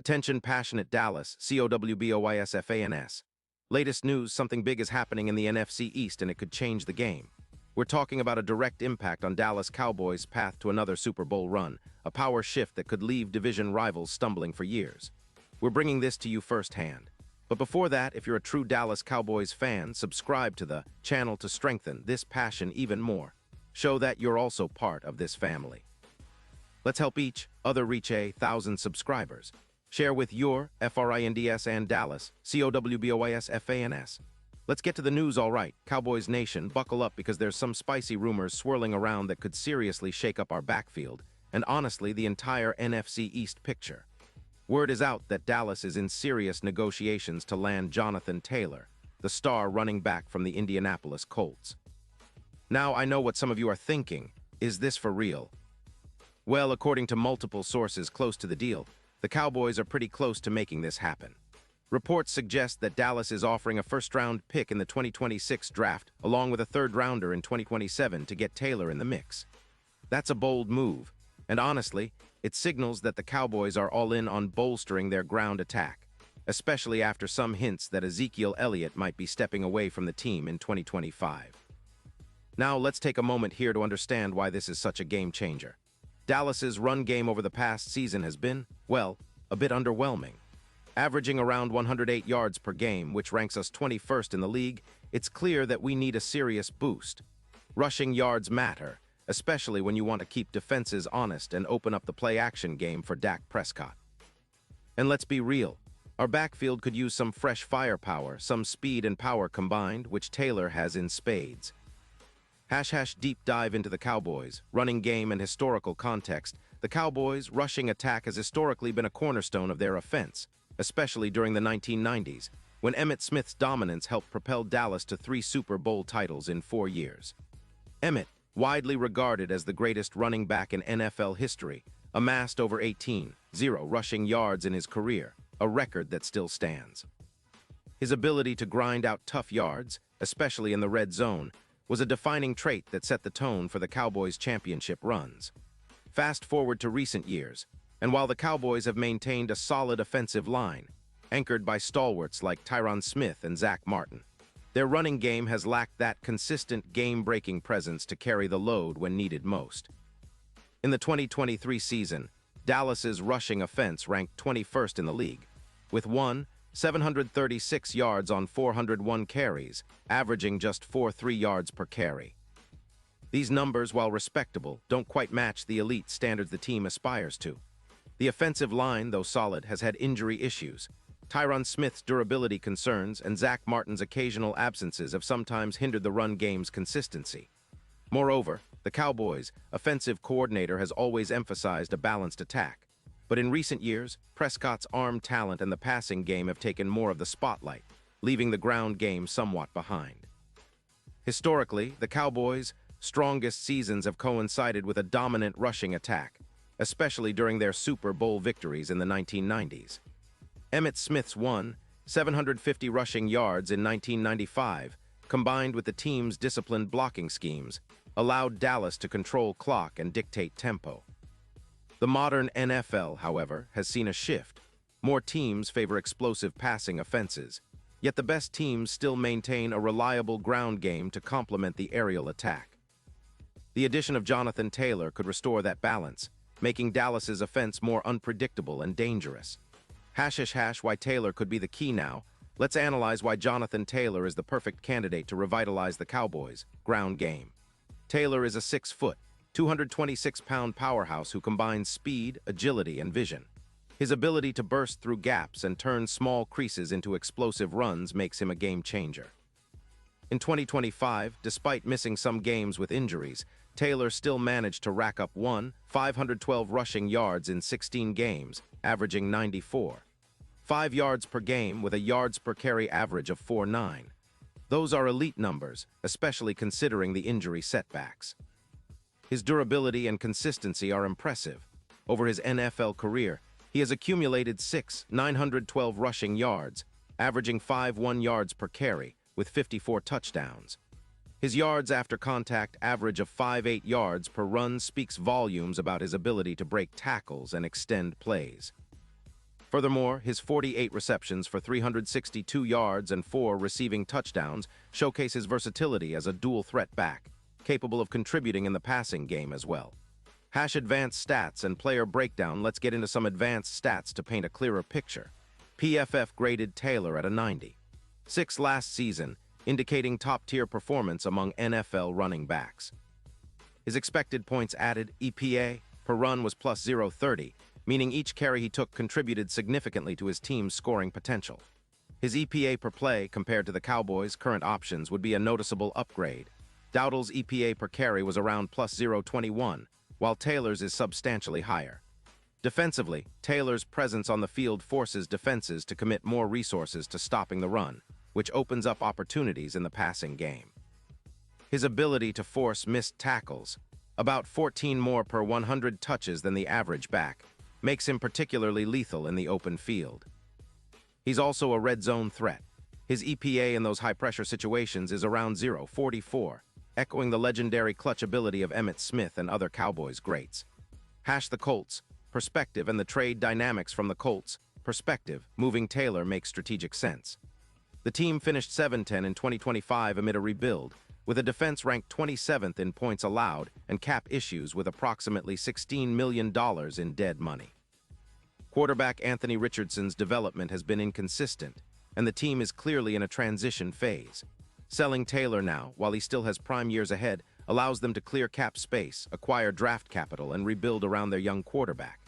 Attention passionate Dallas, Cowboys. Latest news, something big is happening in the NFC East and it could change the game. We're talking about a direct impact on Dallas Cowboys' path to another Super Bowl run, a power shift that could leave division rivals stumbling for years. We're bringing this to you firsthand. But before that, if you're a true Dallas Cowboys fan, subscribe to the channel to strengthen this passion even more. Show that you're also part of this family. Let's help each other reach 1,000 subscribers. Share with your FRINDS and Dallas, COWBOYSFANS. Let's get to the news, all right. Cowboys Nation, buckle up because there's some spicy rumors swirling around that could seriously shake up our backfield, and honestly, the entire NFC East picture. Word is out that Dallas is in serious negotiations to land Jonathan Taylor, the star running back from the Indianapolis Colts. Now, I know what some of you are thinking. Is this for real? Well, according to multiple sources close to the deal, the Cowboys are pretty close to making this happen. Reports suggest that Dallas is offering a first-round pick in the 2026 draft, along with a third-rounder in 2027 to get Taylor in the mix. That's a bold move, and honestly, it signals that the Cowboys are all in on bolstering their ground attack, especially after some hints that Ezekiel Elliott might be stepping away from the team in 2025. Now, let's take a moment here to understand why this is such a game-changer. Dallas's run game over the past season has been, well, a bit underwhelming. Averaging around 108 yards per game, which ranks us 21st in the league, it's clear that we need a serious boost. Rushing yards matter, especially when you want to keep defenses honest and open up the play-action game for Dak Prescott. And let's be real, our backfield could use some fresh firepower, some speed and power combined, which Taylor has in spades. Deep dive into the Cowboys, running game and historical context. The Cowboys' rushing attack has historically been a cornerstone of their offense, especially during the 1990s, when Emmitt Smith's dominance helped propel Dallas to 3 Super Bowl titles in 4 years. Emmitt, widely regarded as the greatest running back in NFL history, amassed over 18,000 rushing yards in his career, a record that still stands. His ability to grind out tough yards, especially in the red zone, was a defining trait that set the tone for the Cowboys' championship runs. Fast forward to recent years, and while the Cowboys have maintained a solid offensive line, anchored by stalwarts like Tyron Smith and Zach Martin, their running game has lacked that consistent game-breaking presence to carry the load when needed most. In the 2023 season, Dallas's rushing offense ranked 21st in the league, with 736 yards on 401 carries, averaging just 4.3 yards per carry. These numbers, while respectable, don't quite match the elite standards the team aspires to. The offensive line, though solid, has had injury issues. Tyron Smith's durability concerns and Zach Martin's occasional absences have sometimes hindered the run game's consistency. Moreover, the Cowboys' offensive coordinator has always emphasized a balanced attack. But in recent years, Prescott's arm talent and the passing game have taken more of the spotlight, leaving the ground game somewhat behind. Historically, the Cowboys' strongest seasons have coincided with a dominant rushing attack, especially during their Super Bowl victories in the 1990s. Emmitt Smith's 750 rushing yards in 1995, combined with the team's disciplined blocking schemes, allowed Dallas to control clock and dictate tempo. The modern NFL, however, has seen a shift. More teams favor explosive passing offenses, yet the best teams still maintain a reliable ground game to complement the aerial attack. The addition of Jonathan Taylor could restore that balance, making Dallas's offense more unpredictable and dangerous. Why Taylor could be the key now. Let's analyze why Jonathan Taylor is the perfect candidate to revitalize the Cowboys' ground game. Taylor is a 6-foot, 226-pound powerhouse who combines speed, agility, and vision. His ability to burst through gaps and turn small creases into explosive runs makes him a game-changer. In 2025, despite missing some games with injuries, Taylor still managed to rack up 512 rushing yards in 16 games, averaging 94.5 yards per game with a yards per carry average of 4.9. Those are elite numbers, especially considering the injury setbacks. His durability and consistency are impressive. Over his NFL career, he has accumulated 912 rushing yards, averaging 5.1 yards per carry, with 54 touchdowns. His yards after contact average of 5.8 yards per run speaks volumes about his ability to break tackles and extend plays. Furthermore, his 48 receptions for 362 yards and 4 receiving touchdowns showcase his versatility as a dual-threat back, capable of contributing in the passing game as well. Advanced stats and player breakdown. Let's get into some advanced stats to paint a clearer picture. PFF graded Taylor at a 96 last season, indicating top-tier performance among NFL running backs. His expected points added, EPA, per run was plus 0.30, meaning each carry he took contributed significantly to his team's scoring potential. His EPA per play, compared to the Cowboys' current options, would be a noticeable upgrade. Dowdle's EPA per carry was around plus 0.21, while Taylor's is substantially higher. Defensively, Taylor's presence on the field forces defenses to commit more resources to stopping the run, which opens up opportunities in the passing game. His ability to force missed tackles, about 14 more per 100 touches than the average back, makes him particularly lethal in the open field. He's also a red zone threat. His EPA in those high-pressure situations is around 0.44, echoing the legendary clutch ability of Emmitt Smith and other Cowboys greats. The Colts, perspective, and the trade dynamics from the Colts, perspective, moving Taylor makes strategic sense. The team finished 7-10 in 2025 amid a rebuild, with a defense ranked 27th in points allowed and cap issues with approximately $16 million in dead money. Quarterback Anthony Richardson's development has been inconsistent, and the team is clearly in a transition phase. Selling Taylor now, while he still has prime years ahead, allows them to clear cap space, acquire draft capital, and rebuild around their young quarterback.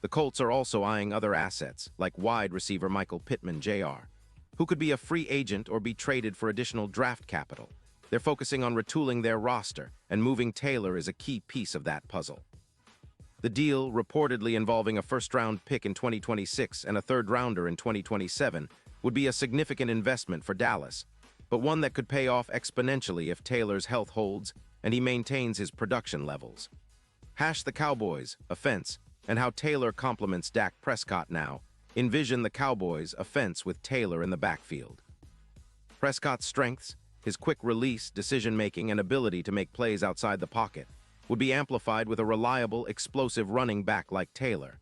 The Colts are also eyeing other assets, like wide receiver Michael Pittman Jr., who could be a free agent or be traded for additional draft capital. They're focusing on retooling their roster, and moving Taylor is a key piece of that puzzle. The deal, reportedly involving a first-round pick in 2026 and a third-rounder in 2027, would be a significant investment for Dallas, but one that could pay off exponentially if Taylor's health holds and he maintains his production levels. The Cowboys, offense, and how Taylor complements Dak Prescott now. Envision the Cowboys' offense with Taylor in the backfield. Prescott's strengths, his quick release, decision-making, and ability to make plays outside the pocket, would be amplified with a reliable, explosive running back like Taylor.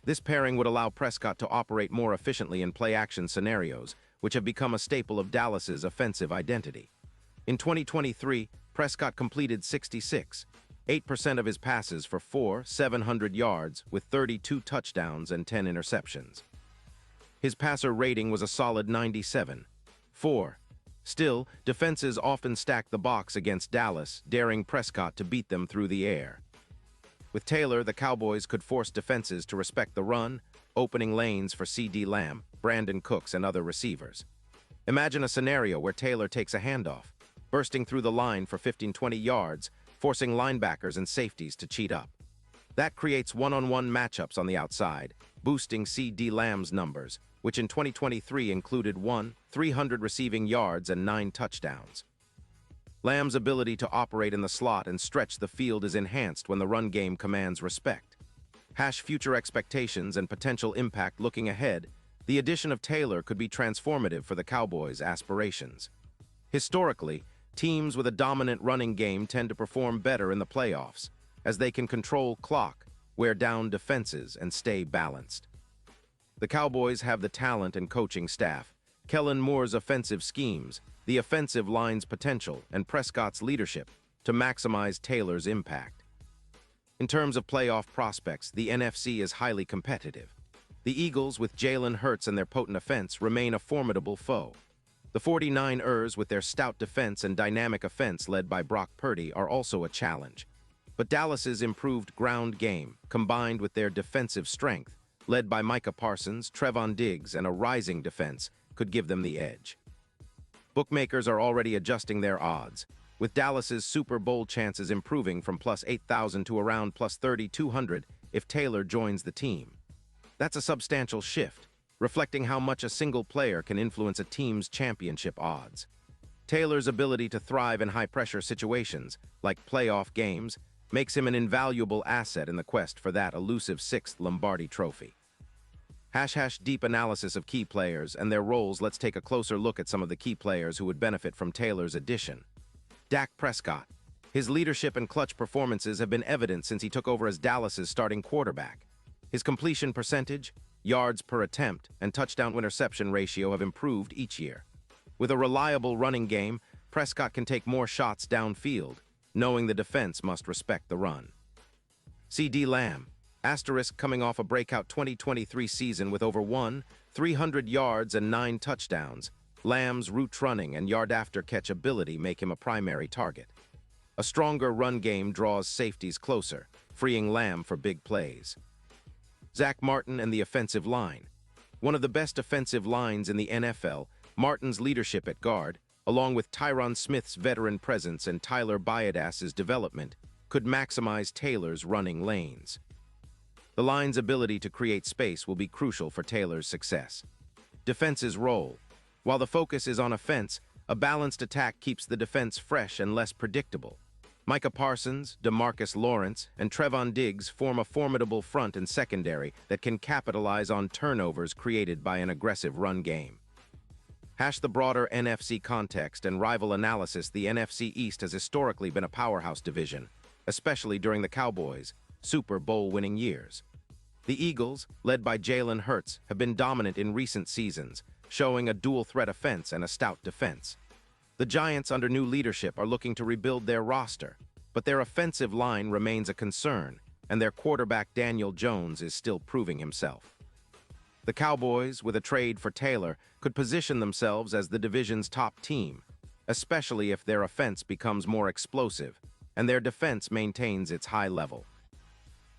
This pairing would allow Prescott to operate more efficiently in play-action scenarios, which have become a staple of Dallas's offensive identity. In 2023, Prescott completed 8% of his passes for 700 yards with 32 touchdowns and 10 interceptions. His passer rating was a solid 97.4. Still, defenses often stack the box against Dallas, daring Prescott to beat them through the air. With Taylor, the Cowboys could force defenses to respect the run, opening lanes for CeeDee Lamb, Brandon Cooks, and other receivers. Imagine a scenario where Taylor takes a handoff, bursting through the line for 15-20 yards, forcing linebackers and safeties to cheat up. That creates one-on-one matchups on the outside, boosting CeeDee Lamb's numbers, which in 2023 included 300 receiving yards and 9 touchdowns. Lamb's ability to operate in the slot and stretch the field is enhanced when the run game commands respect. Future expectations and potential impact. Looking ahead, the addition of Taylor could be transformative for the Cowboys' aspirations. Historically, teams with a dominant running game tend to perform better in the playoffs, as they can control clock, wear down defenses, and stay balanced. The Cowboys have the talent and coaching staff, Kellen Moore's offensive schemes, the offensive line's potential, and Prescott's leadership to maximize Taylor's impact. In terms of playoff prospects, the NFC is highly competitive. The Eagles, with Jalen Hurts and their potent offense, remain a formidable foe. The 49ers, with their stout defense and dynamic offense led by Brock Purdy, are also a challenge. But Dallas's improved ground game, combined with their defensive strength, led by Micah Parsons, Trevon Diggs, and a rising defense, could give them the edge. Bookmakers are already adjusting their odds, with Dallas's Super Bowl chances improving from plus 8,000 to around plus 3,200 if Taylor joins the team. That's a substantial shift, reflecting how much a single player can influence a team's championship odds. Taylor's ability to thrive in high-pressure situations, like playoff games, makes him an invaluable asset in the quest for that elusive 6th Lombardi trophy. Deep analysis of key players and their roles. Let's take a closer look at some of the key players who would benefit from Taylor's addition. Dak Prescott. His leadership and clutch performances have been evident since he took over as Dallas's starting quarterback. His completion percentage, yards per attempt, and touchdown-interception ratio have improved each year. With a reliable running game, Prescott can take more shots downfield, knowing the defense must respect the run. C.D. Lamb, asterisk coming off a breakout 2023 season with over 300 yards and 9 touchdowns, Lamb's route running and yard-after-catch ability make him a primary target. A stronger run game draws safeties closer, freeing Lamb for big plays. Zach Martin and the offensive line. One of the best offensive lines in the NFL, Martin's leadership at guard, along with Tyron Smith's veteran presence and Tyler Biadass's development, could maximize Taylor's running lanes. The line's ability to create space will be crucial for Taylor's success. Defense's role. While the focus is on offense, a balanced attack keeps the defense fresh and less predictable. Micah Parsons, DeMarcus Lawrence, and Trevon Diggs form a formidable front and secondary that can capitalize on turnovers created by an aggressive run game. Hash the broader NFC context and rival analysis. The NFC East has historically been a powerhouse division, especially during the Cowboys' Super Bowl-winning years. The Eagles, led by Jalen Hurts, have been dominant in recent seasons, showing a dual-threat offense and a stout defense. The Giants, under new leadership, are looking to rebuild their roster, but their offensive line remains a concern, and their quarterback Daniel Jones is still proving himself. The Cowboys, with a trade for Taylor, could position themselves as the division's top team, especially if their offense becomes more explosive and their defense maintains its high level.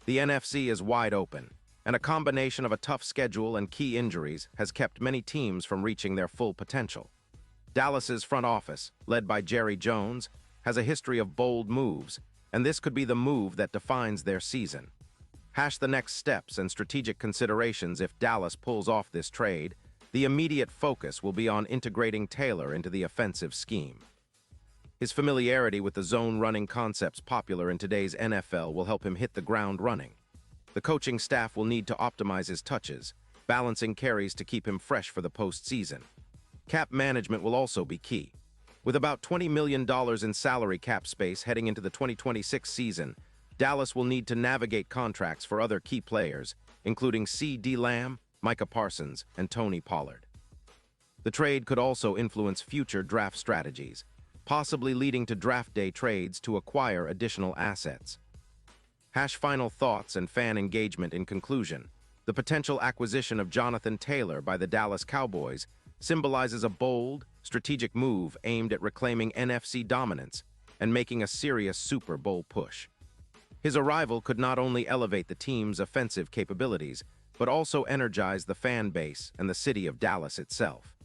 The NFC is wide open, and a combination of a tough schedule and key injuries has kept many teams from reaching their full potential. Dallas's front office, led by Jerry Jones, has a history of bold moves, and this could be the move that defines their season. Hash the next steps and strategic considerations. If Dallas pulls off this trade, the immediate focus will be on integrating Taylor into the offensive scheme. His familiarity with the zone running concepts popular in today's NFL will help him hit the ground running. The coaching staff will need to optimize his touches, balancing carries to keep him fresh for the postseason. Cap management will also be key. With about $20 million in salary cap space heading into the 2026 season, Dallas will need to navigate contracts for other key players, including C.D. Lamb, Micah Parsons, and Tony Pollard. The trade could also influence future draft strategies, possibly leading to draft day trades to acquire additional assets. Hash final thoughts and fan engagement. In conclusion, the potential acquisition of Jonathan Taylor by the Dallas Cowboys symbolizes a bold, strategic move aimed at reclaiming NFC dominance and making a serious Super Bowl push. His arrival could not only elevate the team's offensive capabilities, but also energize the fan base and the city of Dallas itself.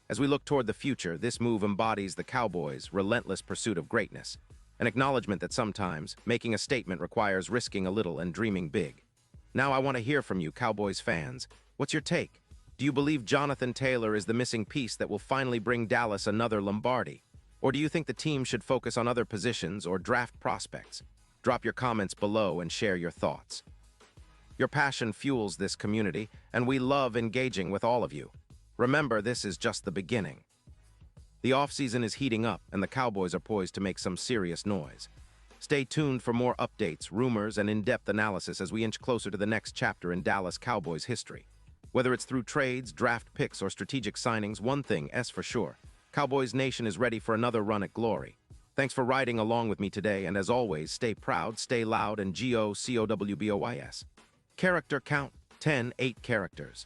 As we look toward the future, this move embodies the Cowboys' relentless pursuit of greatness, an acknowledgement that sometimes making a statement requires risking a little and dreaming big. Now I want to hear from you, Cowboys fans. What's your take? Do you believe Jonathan Taylor is the missing piece that will finally bring Dallas another Lombardi? Or do you think the team should focus on other positions or draft prospects? Drop your comments below and share your thoughts. Your passion fuels this community, and we love engaging with all of you. Remember, this is just the beginning. The offseason is heating up, and the Cowboys are poised to make some serious noise. Stay tuned for more updates, rumors, and in-depth analysis as we inch closer to the next chapter in Dallas Cowboys history. Whether it's through trades, draft picks, or strategic signings, one thing is for sure: Cowboys Nation is ready for another run at glory. Thanks for riding along with me today, and as always, stay proud, stay loud, and Cowboys. Character count: 10, 8 characters.